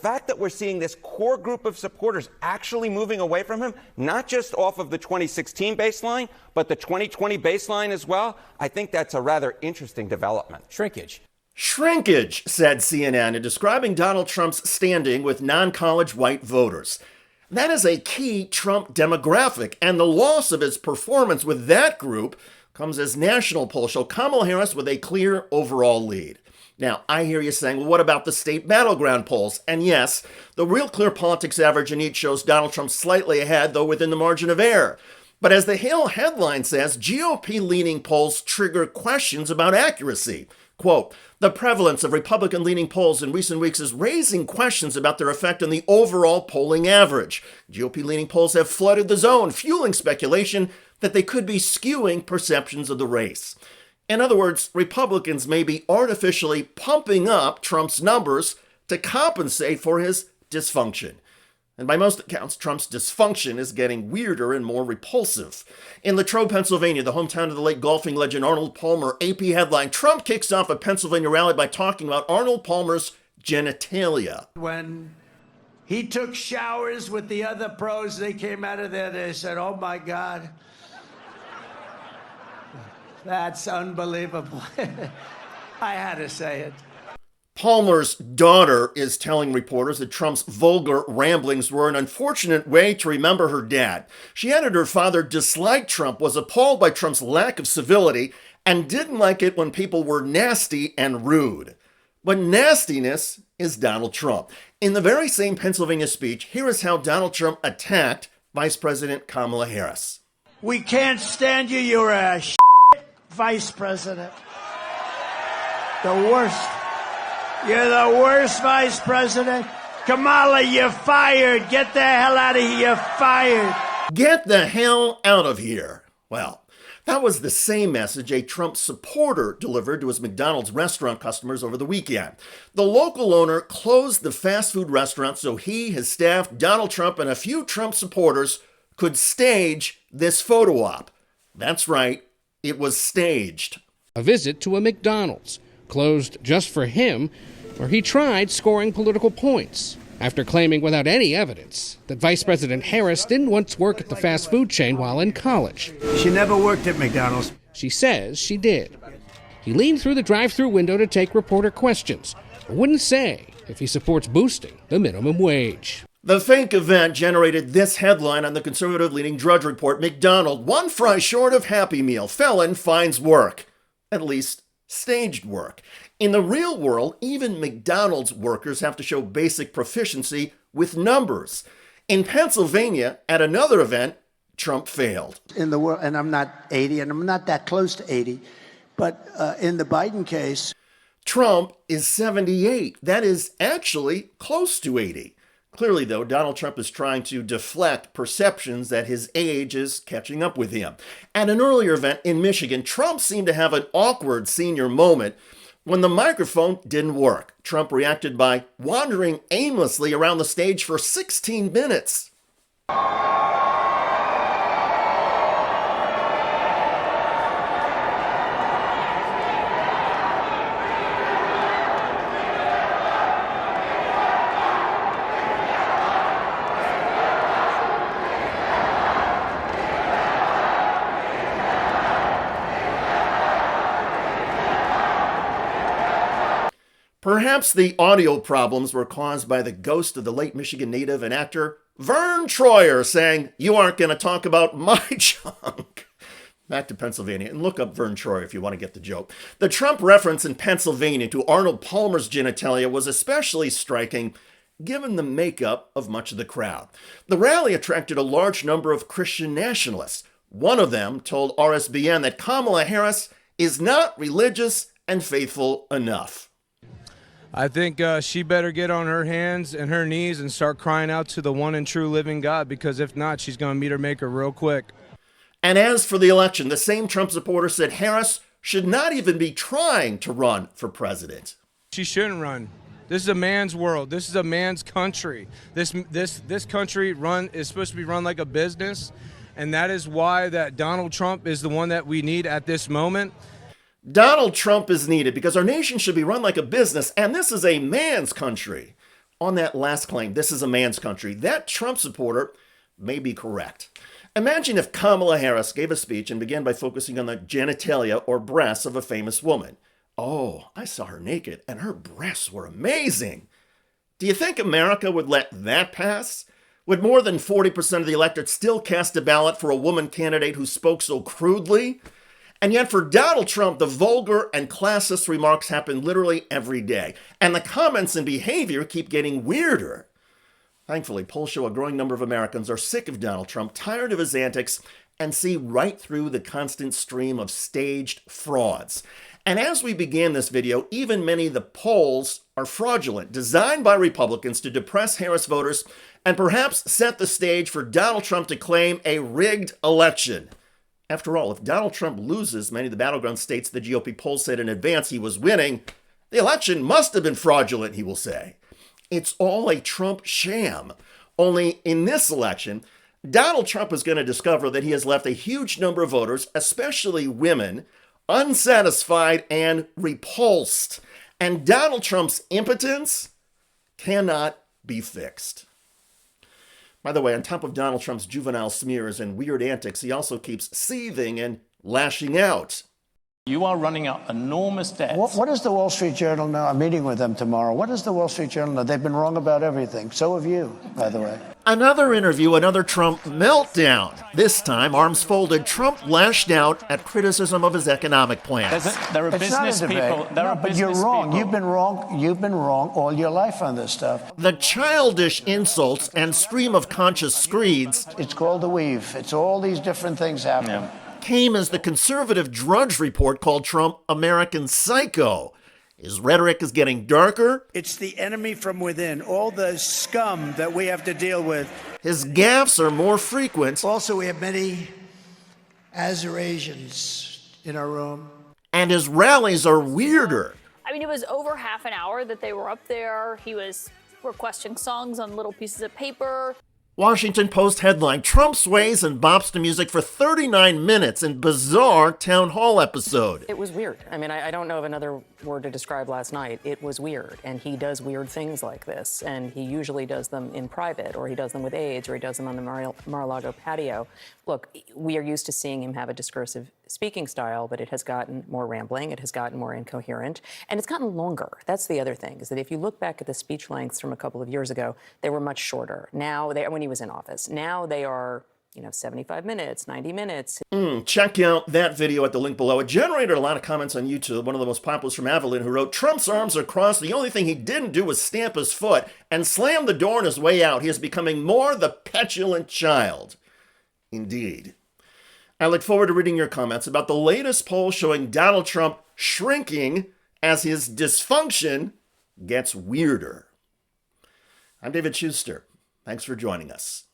fact that we're seeing this core group of supporters actually moving away from him, not just off of the 2016 baseline, but the 2020 baseline as well, I think that's a rather interesting development. Shrinkage. Shrinkage, said CNN, in describing Donald Trump's standing with non-college white voters. That is a key Trump demographic, and the loss of his performance with that group comes as national polls show Kamala Harris with a clear overall lead. Now, I hear you saying, well, what about the state battleground polls? And yes, the Real Clear Politics average in each shows Donald Trump slightly ahead, though within the margin of error. But as the Hill headline says, GOP-leaning polls trigger questions about accuracy. Quote, the prevalence of Republican-leaning polls in recent weeks is raising questions about their effect on the overall polling average. GOP-leaning polls have flooded the zone, fueling speculation that they could be skewing perceptions of the race. In other words, Republicans may be artificially pumping up Trump's numbers to compensate for his dysfunction. And by most accounts, Trump's dysfunction is getting weirder and more repulsive. In Latrobe, Pennsylvania, the hometown of the late golfing legend Arnold Palmer, AP headline, Trump kicks off a Pennsylvania rally by talking about Arnold Palmer's genitalia. When he took showers with the other pros, they came out of there, they said, oh my God, that's unbelievable. I had to say it. Palmer's daughter is telling reporters that Trump's vulgar ramblings were an unfortunate way to remember her dad. She added her father disliked Trump, was appalled by Trump's lack of civility, and didn't like it when people were nasty and rude. But nastiness is Donald Trump. In the very same Pennsylvania speech, here is how Donald Trump attacked Vice President Kamala Harris. We can't stand you. You're a vice president. The worst. You're the worst vice president. Kamala, you're fired. Get the hell out of here. You're fired. Get the hell out of here. Well, that was the same message a Trump supporter delivered to his McDonald's restaurant customers over the weekend. The local owner closed the fast food restaurant so he, his staff, Donald Trump, and a few Trump supporters could stage this photo op. That's right, it was staged. A visit to a McDonald's, closed just for him, where he tried scoring political points after claiming without any evidence that Vice President Harris didn't once work at the fast food chain while in college. She never worked at McDonald's. She says she did. He leaned through the drive-thru window to take reporter questions, but wouldn't say if he supports boosting the minimum wage. The fake event generated this headline on the conservative-leaning Drudge Report: McDonald, one fry short of Happy Meal. Felon finds work. At least staged work. In the real world, even McDonald's workers have to show basic proficiency with numbers. In Pennsylvania, at another event, Trump failed. In the world, and I'm not 80, and I'm not that close to 80, but in the Biden case, Trump is 78. That is actually close to 80. Clearly, though, Donald Trump is trying to deflect perceptions that his age is catching up with him. At an earlier event in Michigan, Trump seemed to have an awkward senior moment when the microphone didn't work. Trump reacted by wandering aimlessly around the stage for 16 minutes. Perhaps the audio problems were caused by the ghost of the late Michigan native and actor Vern Troyer saying, "You aren't going to talk about my junk." Back to Pennsylvania, and look up Vern Troyer if you want to get the joke. The Trump reference in Pennsylvania to Arnold Palmer's genitalia was especially striking given the makeup of much of the crowd. The rally attracted a large number of Christian nationalists. One of them told RSBN that Kamala Harris is not religious and faithful enough. I think she better get on her hands and her knees and start crying out to the one and true living God, because if not, she's going to meet her maker real quick. And as for the election, the same Trump supporter said Harris should not even be trying to run for president. She shouldn't run. This is a man's world. This is a man's country. This country is supposed to be run like a business, and that is why that Donald Trump is the one that we need at this moment. Donald Trump is needed because our nation should be run like a business, and this is a man's country. On that last claim, this is a man's country, that Trump supporter may be correct. Imagine if Kamala Harris gave a speech and began by focusing on the genitalia or breasts of a famous woman. Oh, I saw her naked, and her breasts were amazing. Do you think America would let that pass? Would more than 40% of the electorate still cast a ballot for a woman candidate who spoke so crudely? And yet for Donald Trump, the vulgar and classist remarks happen literally every day. And the comments and behavior keep getting weirder. Thankfully, polls show a growing number of Americans are sick of Donald Trump, tired of his antics, and see right through the constant stream of staged frauds. And as we began this video, even many of the polls are fraudulent, designed by Republicans to depress Harris voters and perhaps set the stage for Donald Trump to claim a rigged election. After all, if Donald Trump loses many of the battleground states the GOP polls said in advance he was winning, the election must have been fraudulent, he will say. It's all a Trump sham. Only in this election, Donald Trump is going to discover that he has left a huge number of voters, especially women, unsatisfied and repulsed. And Donald Trump's impotence cannot be fixed. By the way, on top of Donald Trump's juvenile smears and weird antics, he also keeps seething and lashing out. You are running up enormous debts. What does the Wall Street Journal know? I'm meeting with them tomorrow. What does the Wall Street Journal know? They've been wrong about everything. So have you, by the way. Another interview, another Trump meltdown. This time, arms folded, Trump lashed out at criticism of his economic plans. There are business people. But you're wrong. You've been wrong. You've been wrong all your life on this stuff. The childish insults and stream of conscious screeds. It's called the weave. It's all these different things happening. Yeah. Came as the conservative Drudge Report called Trump American Psycho. His rhetoric is getting darker. It's the enemy from within, all the scum that we have to deal with. His gaffes are more frequent. Also, we have many Azerasians in our room. And his rallies are weirder. I mean, it was over half an hour that they were up there. He was requesting songs on little pieces of paper. Washington Post headline, Trump sways and bops to music for 39 minutes in bizarre town hall episode. It was weird. I mean, I don't know of another word to describe last night. It was weird, and he does weird things like this, and he usually does them in private, or he does them with aides, or he does them on the Mar-a-Lago patio. Look, we are used to seeing him have a discursive speaking style, but it has gotten more rambling, it has gotten more incoherent, and it's gotten longer. That's the other thing, is that if you look back at the speech lengths from a couple of years ago, they were much shorter. Now, when he was in office, now they are 75 minutes, 90 minutes. Check out that video at the link below. It generated a lot of comments on YouTube. One of the most popular is from Evelyn, who wrote, Trump's arms are crossed. The only thing he didn't do was stamp his foot and slam the door on his way out. He is becoming more the petulant child. Indeed. I look forward to reading your comments about the latest poll showing Donald Trump shrinking as his dysfunction gets weirder. I'm David Shuster. Thanks for joining us.